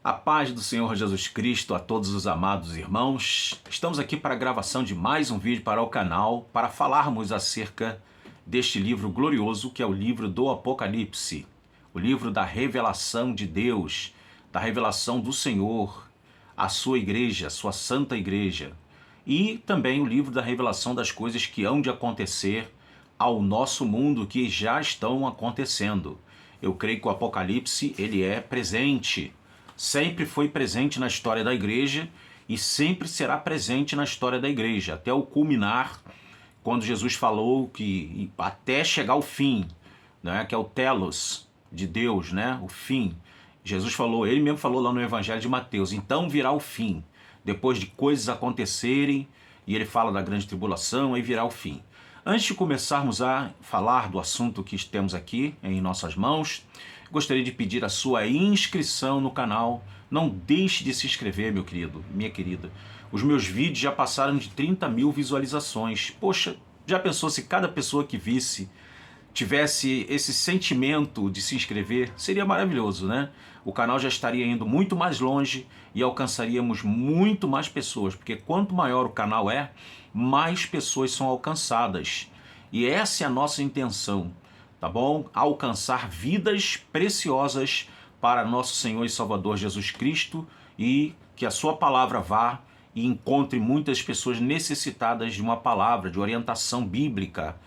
A paz do Senhor Jesus Cristo a todos os amados irmãos. Estamos aqui para a gravação de mais um vídeo para o canal, para falarmos acerca deste livro glorioso que é o livro do Apocalipse, o livro da revelação de Deus, da revelação do Senhor, a sua igreja, a sua santa igreja, e também o livro da revelação das coisas que hão de acontecer ao nosso mundo, que já estão acontecendo. Eu creio que o Apocalipse ele é presente, sempre foi presente na história da igreja e sempre será presente na história da igreja, até o culminar, quando Jesus falou que até chegar ao fim, né, que é o telos de Deus, né, o fim. Jesus falou, ele mesmo falou lá no Evangelho de Mateus, então virá o fim, depois de coisas acontecerem, e ele fala da grande tribulação, aí virá o fim. Antes de começarmos a falar do assunto que temos aqui em nossas mãos, gostaria de pedir a sua inscrição no canal. Não deixe de se inscrever, meu querido, minha querida. Os meus vídeos já passaram de 30 mil visualizações. Poxa, já pensou se cada pessoa que visse tivesse esse sentimento de se inscrever? Seria maravilhoso, né? O canal já estaria indo muito mais longe e alcançaríamos muito mais pessoas, porque quanto maior o canal é, mais pessoas são alcançadas. E essa é a nossa intenção, tá bom? Alcançar vidas preciosas para nosso Senhor e Salvador Jesus Cristo, e que a sua palavra vá e encontre muitas pessoas necessitadas de uma palavra, de orientação bíblica,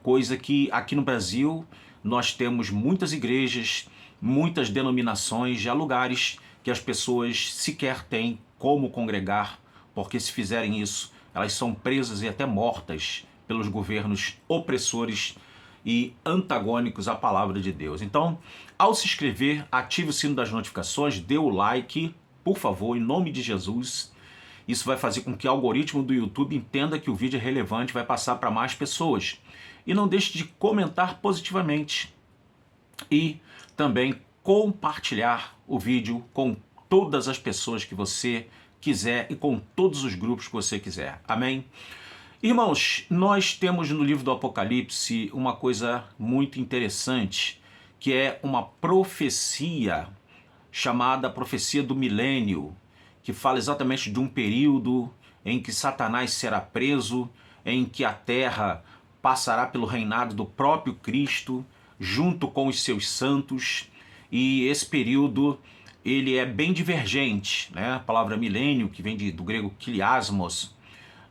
coisa que aqui no Brasil nós temos muitas igrejas, muitas denominações, já lugares que as pessoas sequer têm como congregar, porque se fizerem isso, elas são presas e até mortas pelos governos opressores e antagônicos à palavra de Deus. Então, ao se inscrever, ative o sino das notificações, dê o like, por favor, em nome de Jesus. Isso vai fazer com que o algoritmo do YouTube entenda que o vídeo é relevante e vai passar para mais pessoas. E não deixe de comentar positivamente e também compartilhar o vídeo com todas as pessoas que você quiser e com todos os grupos que você quiser. Amém? Irmãos, nós temos no livro do Apocalipse uma coisa muito interessante, que é uma profecia chamada profecia do milênio, que fala exatamente de um período em que Satanás será preso, em que a terra passará pelo reinado do próprio Cristo, junto com os seus santos, e esse período ele é bem divergente, né? A palavra milênio, que vem do grego kiliasmos,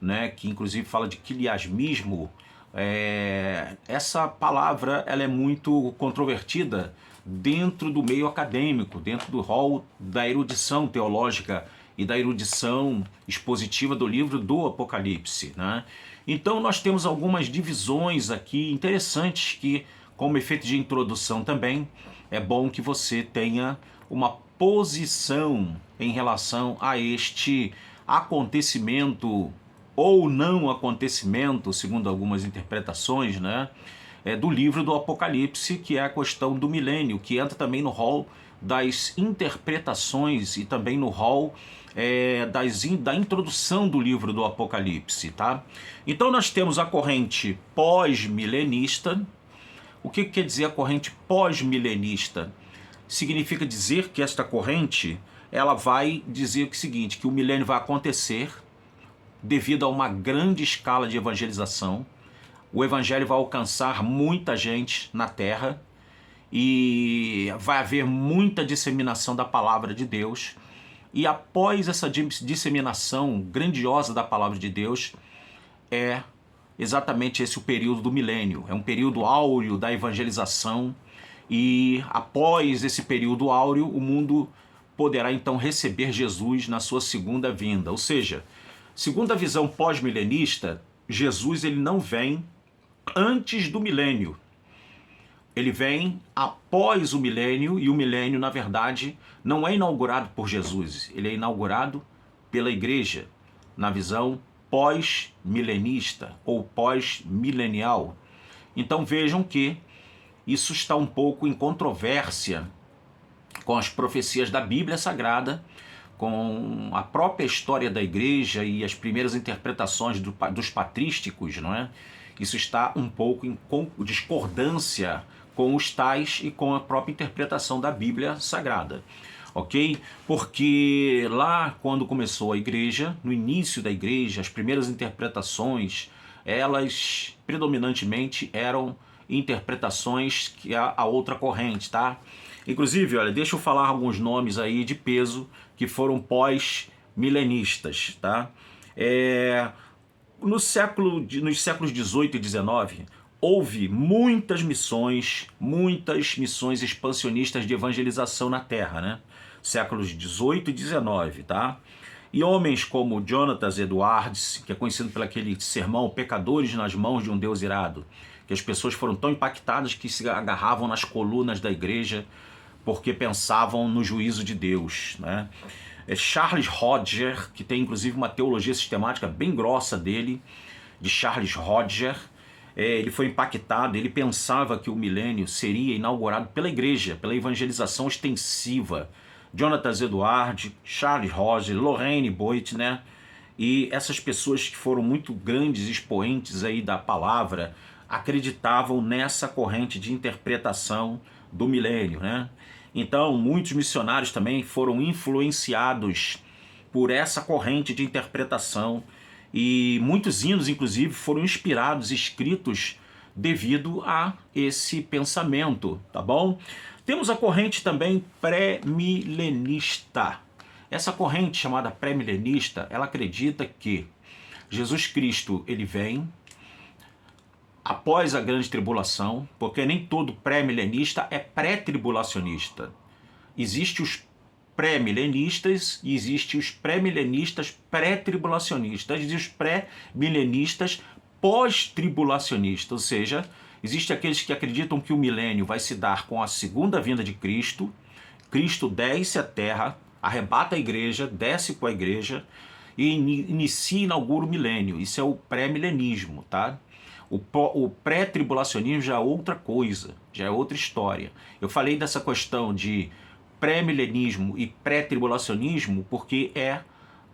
né? Que inclusive fala de quiliasmismo, essa palavra ela é muito controvertida dentro do meio acadêmico, dentro do rol da erudição teológica e da erudição expositiva do livro do Apocalipse, né? Então nós temos algumas divisões aqui interessantes que, como efeito de introdução também, é bom que você tenha uma posição em relação a este acontecimento ou não acontecimento, segundo algumas interpretações, né, do livro do Apocalipse, que é a questão do milênio, que entra também no rol das interpretações e também no rol da introdução do livro do Apocalipse, tá? Então nós temos a corrente pós-milenista. O que quer dizer a corrente pós-milenista? Significa dizer que esta corrente ela vai dizer o seguinte, que o milênio vai acontecer devido a uma grande escala de evangelização. O evangelho vai alcançar muita gente na terra e vai haver muita disseminação da palavra de Deus. E após essa disseminação grandiosa da palavra de Deus, é exatamente esse o período do milênio. É um período áureo da evangelização, e após esse período áureo, o mundo poderá então receber Jesus na sua segunda vinda. Ou seja, segundo a visão pós-milenista, Jesus ele não vem antes do milênio. Ele vem após o milênio, e o milênio, na verdade, não é inaugurado por Jesus, ele é inaugurado pela igreja, na visão pós-milenista ou pós-milenial. Então vejam que isso está um pouco em controvérsia com as profecias da Bíblia Sagrada, com a própria história da igreja e as primeiras interpretações dos patrísticos, não é? Isso está um pouco em discordância com os tais e com a própria interpretação da Bíblia Sagrada. ok? Porque lá quando começou a igreja, no início da igreja, as primeiras interpretações, elas predominantemente eram interpretações que a outra corrente, tá? Inclusive, olha, deixa eu falar alguns nomes aí de peso que foram pós-milenistas, tá? Nos séculos 18 e 19, houve muitas missões expansionistas de evangelização na Terra, né? Séculos 18 e 19, tá? E homens como Jonathan Edwards, que é conhecido pelo aquele sermão Pecadores nas mãos de um Deus irado, que as pessoas foram tão impactadas que se agarravam nas colunas da igreja porque pensavam no juízo de Deus, né? Charles Hodger, que tem inclusive uma teologia sistemática bem grossa dele, de Charles Hodger, ele foi impactado, ele pensava que o milênio seria inaugurado pela igreja, pela evangelização extensiva. Jonathan Edwards, Charles Hodger, Lorraine Boyd, né? E essas pessoas que foram muito grandes expoentes aí da palavra, acreditavam nessa corrente de interpretação do milênio, né? Então, muitos missionários também foram influenciados por essa corrente de interpretação e muitos hinos, inclusive, foram inspirados, escritos devido a esse pensamento, tá bom? Temos a corrente também pré-milenista. Essa corrente chamada pré-milenista, ela acredita que Jesus Cristo, ele vem após a grande tribulação, porque nem todo pré-milenista é pré-tribulacionista. Existem os pré-milenistas e existem os pré-milenistas pré-tribulacionistas e os pré-milenistas pós-tribulacionistas, ou seja, existem aqueles que acreditam que o milênio vai se dar com a segunda vinda de Cristo, Cristo desce à terra, arrebata a igreja, desce com a igreja e inicia e inaugura o milênio. Isso é o pré-milenismo, tá? O pré-tribulacionismo já é outra coisa, já é outra história. Eu falei dessa questão de pré-milenismo e pré-tribulacionismo porque é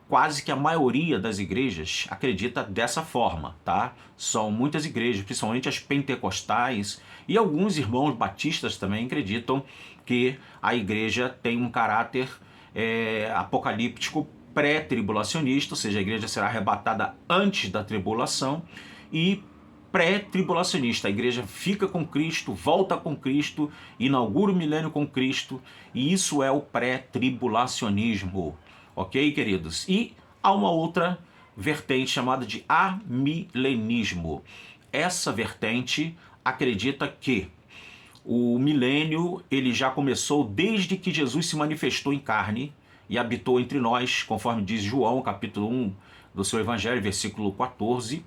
quase que a maioria das igrejas acredita dessa forma, tá? São muitas igrejas, principalmente as pentecostais e alguns irmãos batistas também acreditam que a igreja tem um caráter apocalíptico pré-tribulacionista, ou seja, a igreja será arrebatada antes da tribulação, e pré-tribulacionista, a igreja fica com Cristo, volta com Cristo, inaugura o milênio com Cristo, e isso é o pré-tribulacionismo, ok, queridos? E há uma outra vertente chamada de amilenismo. Essa vertente acredita que o milênio ele já começou desde que Jesus se manifestou em carne e habitou entre nós, conforme diz João, capítulo 1 do seu evangelho, versículo 14,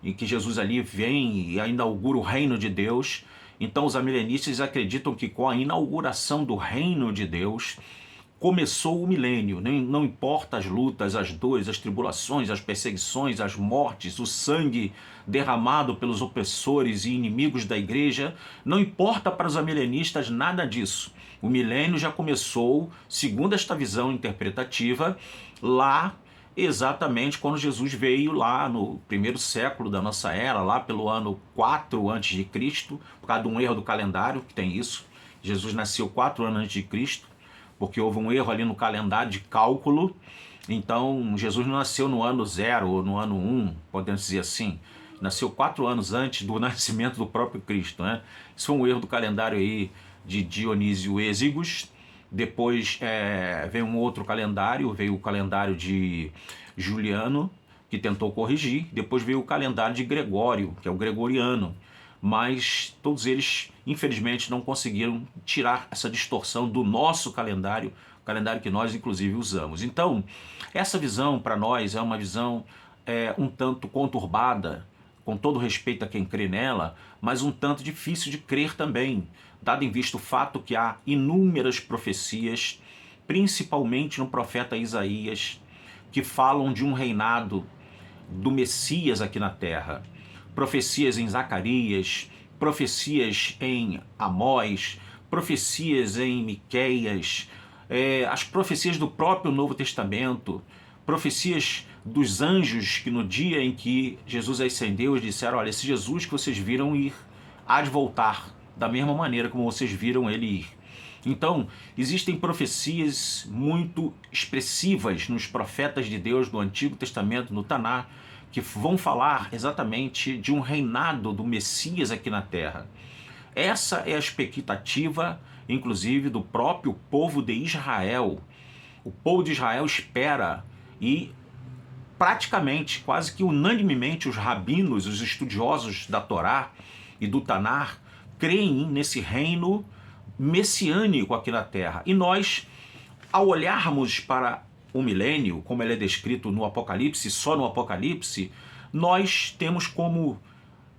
em que Jesus ali vem e inaugura o reino de Deus. Então os amilenistas acreditam que com a inauguração do reino de Deus começou o milênio. Não importa as lutas, as dores, as tribulações, as perseguições, as mortes, o sangue derramado pelos opressores e inimigos da igreja, não importa para os amilenistas nada disso. O milênio já começou, segundo esta visão interpretativa, lá exatamente quando Jesus veio lá no primeiro século da nossa era, lá pelo ano 4 a.C., por causa de um erro do calendário, que tem isso. Jesus nasceu 4 anos antes de Cristo, porque houve um erro ali no calendário de cálculo. Então Jesus não nasceu no ano 0 ou no ano 1, podemos dizer assim. Nasceu 4 anos antes do nascimento do próprio Cristo, né? Isso foi um erro do calendário aí de Dionísio Exíguos. Depois veio um outro calendário, veio o calendário de Juliano, que tentou corrigir. Depois veio o calendário de Gregório, que é o gregoriano. Mas todos eles, infelizmente, não conseguiram tirar essa distorção do nosso calendário, o calendário que nós, inclusive, usamos. Então, essa visão, para nós, é uma visão um tanto conturbada, com todo respeito a quem crê nela, mas um tanto difícil de crer também, dado em vista o fato que há inúmeras profecias, principalmente no profeta Isaías, que falam de um reinado do Messias aqui na Terra. Profecias em Zacarias, profecias em Amós, profecias em Miqueias, as profecias do próprio Novo Testamento, profecias dos anjos que no dia em que Jesus ascendeu, eles disseram: olha, esse Jesus que vocês viram ir, há de voltar da mesma maneira como vocês viram ele ir. Então, existem profecias muito expressivas nos profetas de Deus do Antigo Testamento, no Taná, que vão falar exatamente de um reinado do Messias aqui na Terra. Essa é a expectativa, inclusive, do próprio povo de Israel. O povo de Israel espera e praticamente, quase que unanimemente, os rabinos, os estudiosos da Torá e do Tanar, creem nesse reino messiânico aqui na Terra. E nós, ao olharmos para o milênio, como ele é descrito no Apocalipse, só no Apocalipse, nós temos como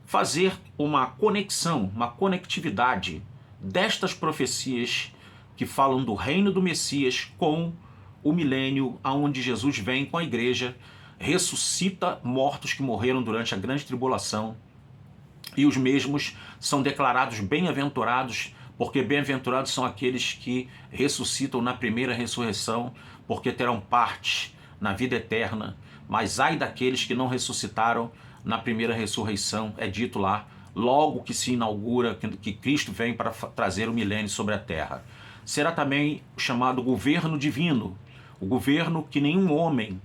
fazer uma conexão, uma conectividade destas profecias que falam do reino do Messias com o milênio, aonde Jesus vem com a igreja, ressuscita mortos que morreram durante a grande tribulação, e os mesmos são declarados bem-aventurados, porque bem-aventurados são aqueles que ressuscitam na primeira ressurreição, porque terão parte na vida eterna. Mas ai daqueles que não ressuscitaram na primeira ressurreição, é dito lá, logo que se inaugura, que Cristo vem para trazer o milênio sobre a terra. Será também chamado governo divino, o governo que nenhum homem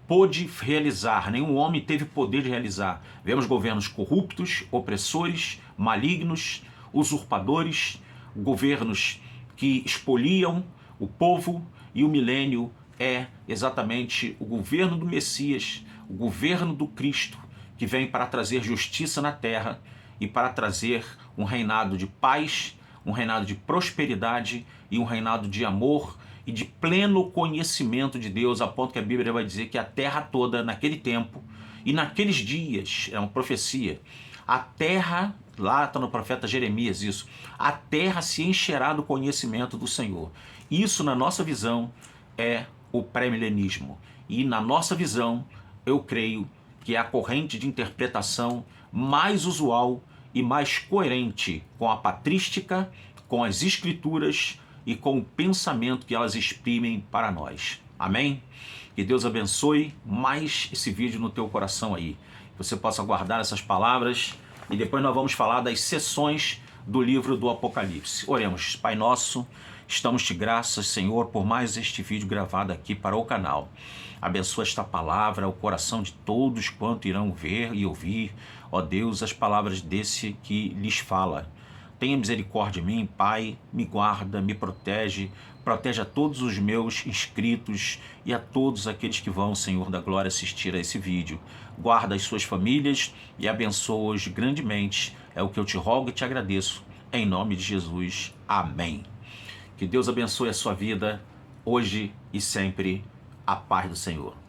pôde realizar, nenhum homem teve poder de realizar. Vemos governos corruptos, opressores, malignos, usurpadores, governos que expoliam o povo, e o milênio é exatamente o governo do Messias, o governo do Cristo, que vem para trazer justiça na terra e para trazer um reinado de paz, um reinado de prosperidade e um reinado de amor e de pleno conhecimento de Deus, a ponto que a Bíblia vai dizer que a terra toda, naquele tempo e naqueles dias, é uma profecia, a terra, lá está no profeta Jeremias isso, a terra se encherá do conhecimento do Senhor. Isso, na nossa visão, é o pré-milenismo. E na nossa visão, eu creio que é a corrente de interpretação mais usual e mais coerente com a patrística, com as escrituras e com o pensamento que elas exprimem para nós. Amém? Que Deus abençoe mais esse vídeo no teu coração aí. Que você possa guardar essas palavras e depois nós vamos falar das sessões do livro do Apocalipse. Oremos. Pai nosso, estamos te graças, Senhor, por mais este vídeo gravado aqui para o canal. Abençoa esta palavra, o coração de todos quanto irão ver e ouvir, ó Deus, as palavras desse que lhes fala. Tenha misericórdia de mim, Pai, me guarda, me protege, protege a todos os meus inscritos e a todos aqueles que vão, Senhor da glória, assistir a esse vídeo. Guarda as suas famílias e abençoa-os grandemente. É o que eu te rogo e te agradeço. Em nome de Jesus. Amém. Que Deus abençoe a sua vida, hoje e sempre. A paz do Senhor.